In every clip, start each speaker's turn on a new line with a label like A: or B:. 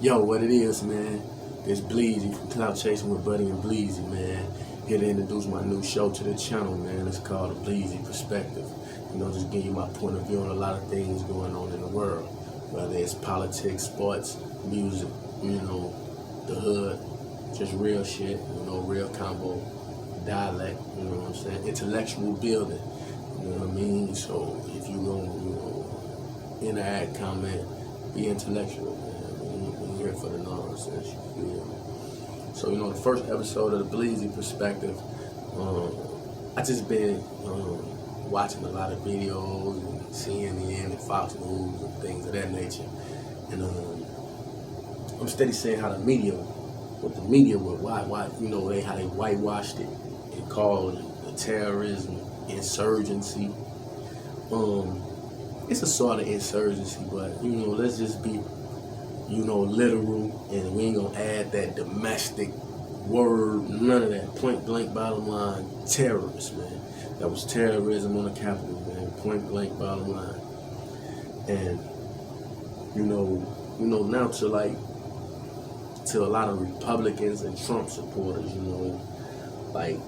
A: Yo, what it is, man? It's Bleezy from Clout Chasing with Buddy and Bleezy, man. Here to introduce my new show to the channel, man. It's called the BLEEZY Perspective. You know, just give you my point of view on a lot of things going on in the world. Whether it's politics, sports, music, you know, the hood, just real shit, you know, real combo, dialect, you know what I'm saying? Intellectual building, you know what I mean? So if you gonna, you know, interact, comment, be intellectual, man. We're here for the nonsense, you feel me? So, you know, the first episode of the BLEEZY Perspective, I just been watching a lot of videos and CNN and Fox News and things of that nature. And I'm steady saying how the media, why, you know, how they whitewashed it and called it terrorism, insurgency. It's a sort of insurgency, but, you know, let's just be, you know, literal, and we ain't gonna add that domestic word, none of that. Point blank, bottom line, terrorists, man. That was terrorism on the Capitol, man. Point blank, bottom line. And you know now to a lot of Republicans and Trump supporters, you know, like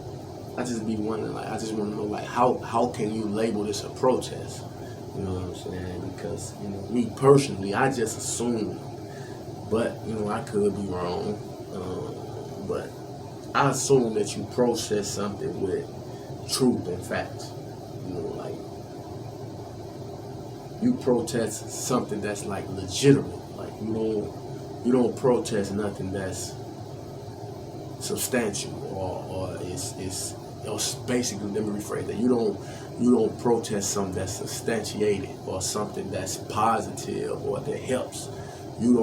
A: I just be wondering, like I just want to know, like how can you label this a protest? You know what I'm saying? Because, you know, me personally, I just assume, but, you know, I could be wrong, but I assume that you process something with truth and facts. You know, like, you protest something that's, like, legitimate. Like, you don't protest nothing that's substantial or it's basically, let me rephrase that. You don't protest something that's substantiated or something that's positive or that helps. You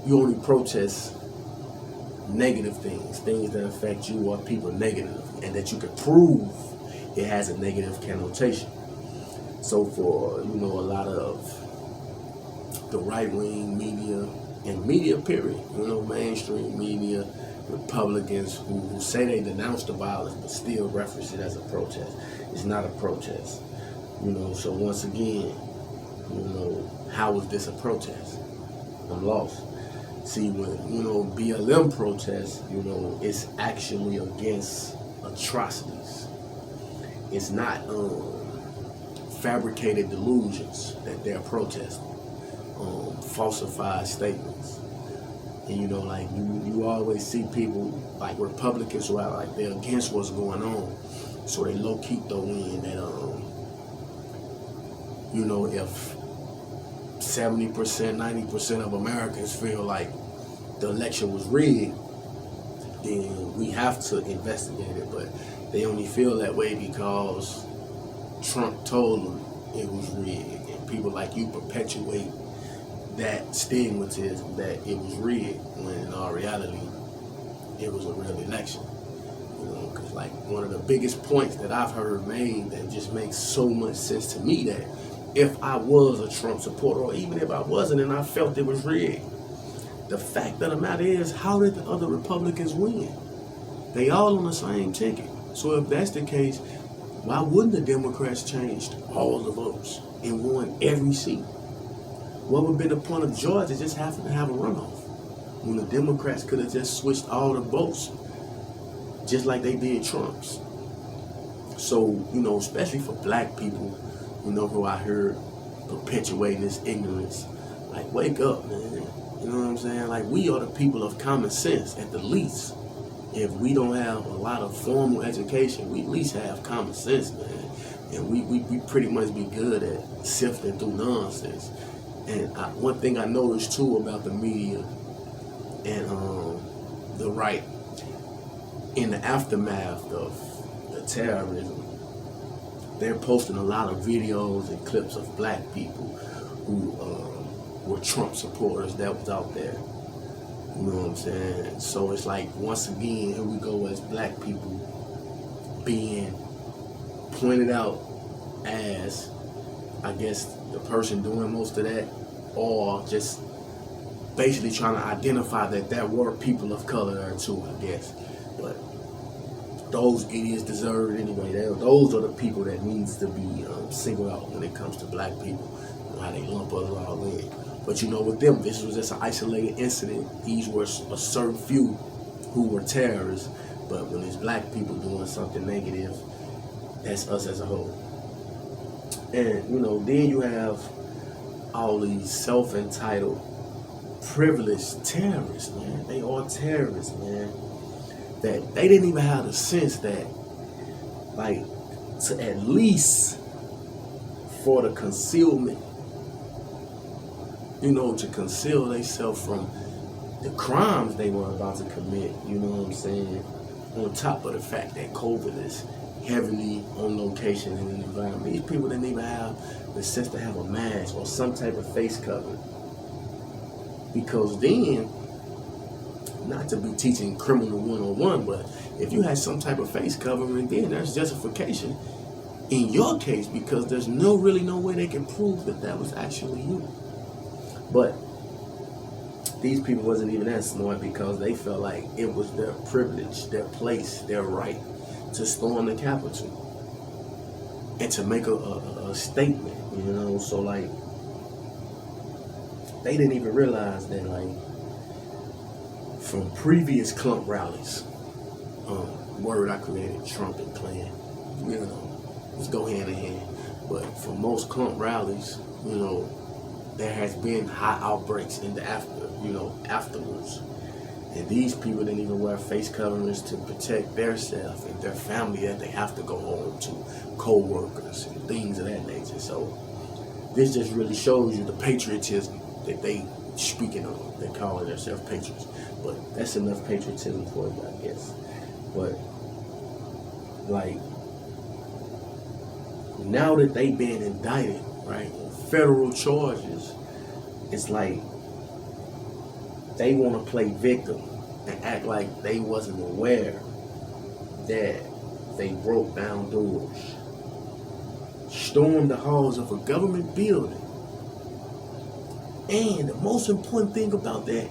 A: only protest negative things that affect you or people negatively, and that you can prove it has a negative connotation. So for, you know, a lot of the right-wing media and media period, you know, mainstream media, Republicans who say they denounce the violence but still reference it as a protest. It's not a protest. You know, so once again, you know, how is this a protest? I'm lost. See, when, you know, BLM protests, you know, it's actually against atrocities. It's not fabricated delusions that they're protesting, falsified statements. And, you know, like you always see people like Republicans who are like they're against what's going on, so they low key throw in that you know, if 70%, 90% of Americans feel like the election was rigged, then we have to investigate it. But they only feel that way because Trump told them it was rigged, and people like you perpetuate that stigmatism that it was rigged, when in all reality it was a real election. You know, because like one of the biggest points that I've heard made that just makes so much sense to me, that if I was a Trump supporter, or even if I wasn't and I felt it was rigged, the fact of the matter is, how did the other Republicans win? They all on the same ticket. So if that's the case, why wouldn't the Democrats changed all the votes and won every seat? What would have been the point of Georgia just having to have a runoff, when the Democrats could have just switched all the votes just like they did Trump's? So, you know, especially for black people, you know, who I heard perpetuating this ignorance, like, wake up, man. You know what I'm saying? Like, we are the people of common sense at the least. If we don't have a lot of formal education, we at least have common sense, man. And we pretty much be good at sifting through nonsense. And one thing I noticed too about the media and the right, in the aftermath of the terrorism, they're posting a lot of videos and clips of black people who were Trump supporters that was out there. You know what I'm saying? So it's like, once again, here we go as black people being pointed out as, I guess, the person doing most of that, or just basically trying to identify that there were people of color there too, I guess. But those idiots deserve it anyway. Those are the people that needs to be singled out when it comes to black people, how they lump us all in. But you know, with them, this was just an isolated incident. These were a certain few who were terrorists. But when it's black people doing something negative, that's us as a whole. And you know, then you have all these self-entitled, privileged terrorists, man. They are terrorists, man. That they didn't even have the sense that, like, to at least for the concealment, you know, to conceal themselves from the crimes they were about to commit, you know what I'm saying? On top of the fact that COVID is heavily on location in an environment. These people didn't even have the sense to have a mask or some type of face covering. Because then, not to be teaching criminal 101, but if you had some type of face covering, then there's justification in your case, because there's really no way they can prove that that was actually you. But these people wasn't even that smart, because they felt like it was their privilege, their place, their right to storm the Capitol and to make a statement, you know. So like, they didn't even realize that, like, from previous clump rallies, word I created, Trump and Klan, you know, let's go hand in hand. But for most clump rallies, you know, there has been high outbreaks in the afterwards. And these people didn't even wear face coverings to protect themselves and their family that they have to go home to, co-workers and things of that nature. So this just really shows you the patriotism that they speaking on. They calling themselves patriots. But that's enough patriotism for you, I guess. But like, now that they been indicted, right, on federal charges, it's like they want to play victim and act like they wasn't aware that they broke down doors, stormed the halls of a government building. And the most important thing about that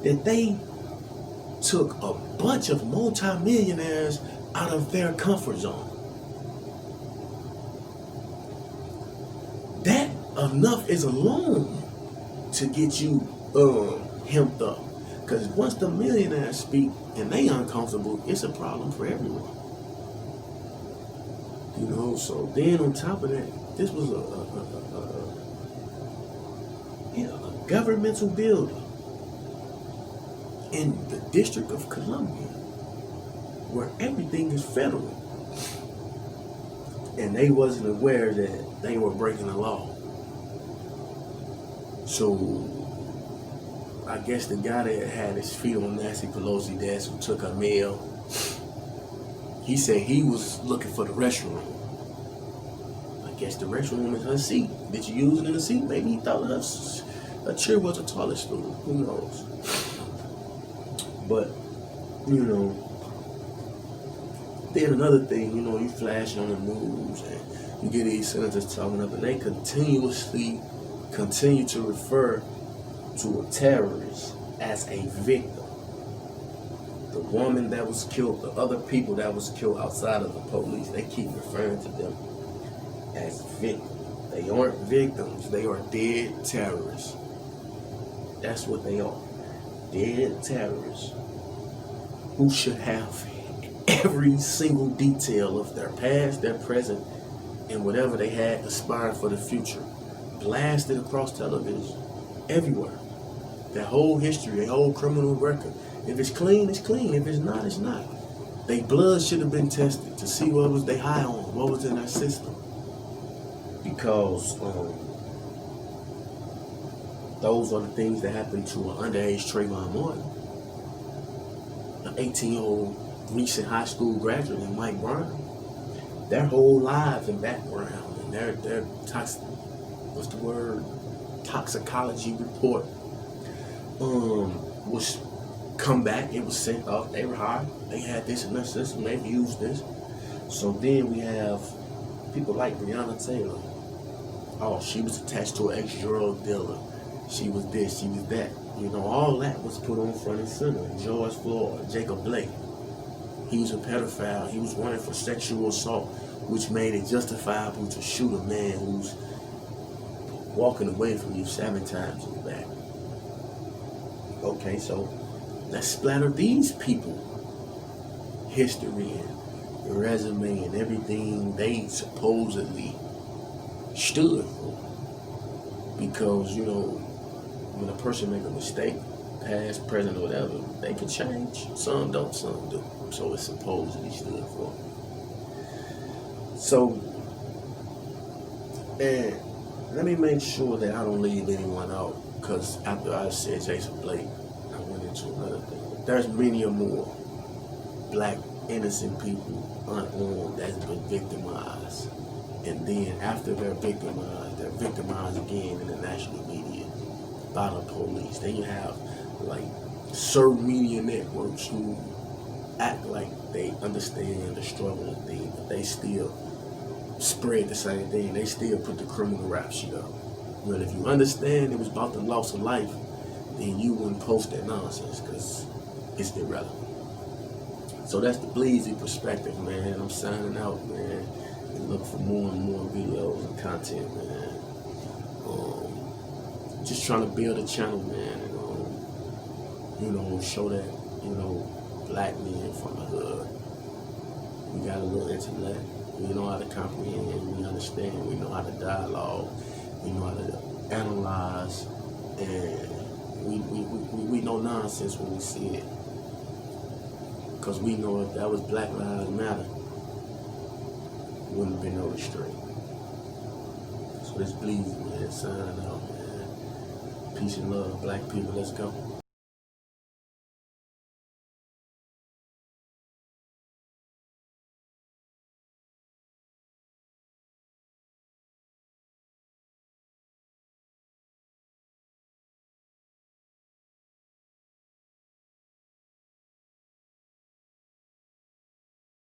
A: they took a bunch of multimillionaires out of their comfort zone. That enough is alone to get you hemmed up. Because once the millionaires speak and they uncomfortable, it's a problem for everyone. You know, so then on top of that, this was a governmental building in the District of Columbia, where everything is federal. And they wasn't aware that they were breaking the law. So I guess the guy that had his feet on Nancy Pelosi's desk who took her mail, he said he was looking for the restroom. I guess the restroom is her seat. Did you use it in the seat? Maybe he thought a chair was a toilet stool. Who knows? But, you know, then another thing, you know, you flash on the news and you get these senators talking up, and they continue to refer to a terrorist as a victim. The woman that was killed, the other people that was killed outside of the police, they keep referring to them as victims. They aren't victims, they are dead terrorists. That's what they are. Dead terrorists who should have every single detail of their past, their present, and whatever they had aspiring for the future blasted across television everywhere. Their whole history, their whole criminal record. If it's clean, it's clean. If it's not, it's not. Their blood should have been tested to see what was they high on, what was in their system. Because those are the things that happened to an underage Trayvon Martin, an 18-year-old recent high school graduate, and Mike Brown. Their whole lives and background and their toxicology report was come back. It was sent off. They were high. They had this and this and they've used this. So then we have people like Breonna Taylor. Oh, she was attached to an ex-drug dealer. She was this, she was that. You know, all that was put on front and center. George Floyd, Jacob Blake. He was a pedophile. He was wanted for sexual assault, which made it justifiable to shoot a man who's walking away from you 7 times in the back. Okay, so let's splatter these people history and resume and everything they supposedly stood for. Because, you know, when a person make a mistake, past, present, or whatever, they can change. Some don't, some do. So it's supposedly stood for. So, and let me make sure that I don't leave anyone out, because after I said Jason Blake, I went into another thing. There's many or more black innocent people unarmed that's been victimized. And then after they're victimized again in the national media by the police. Then you have like certain media networks who act like they understand the struggle and things, but they still spread the same thing. They still put the criminal rap sheet up. Well, if you understand it was about the loss of life, then you wouldn't post that nonsense, because it's irrelevant. So that's the BLEEZY perspective, man. I'm signing out, man. And look for more and more videos and content, man. Just trying to build a channel, man, and you know, show that, you know, black men from the hood, we got a little intellect. We know how to comprehend. We understand. We know how to dialogue. We know how to analyze, and we know nonsense when we see it. Because we know if that was Black Lives Matter, wouldn't have been no restraint. So this BLEEZY, man, signing out, man. Peace and love, black people, let's go.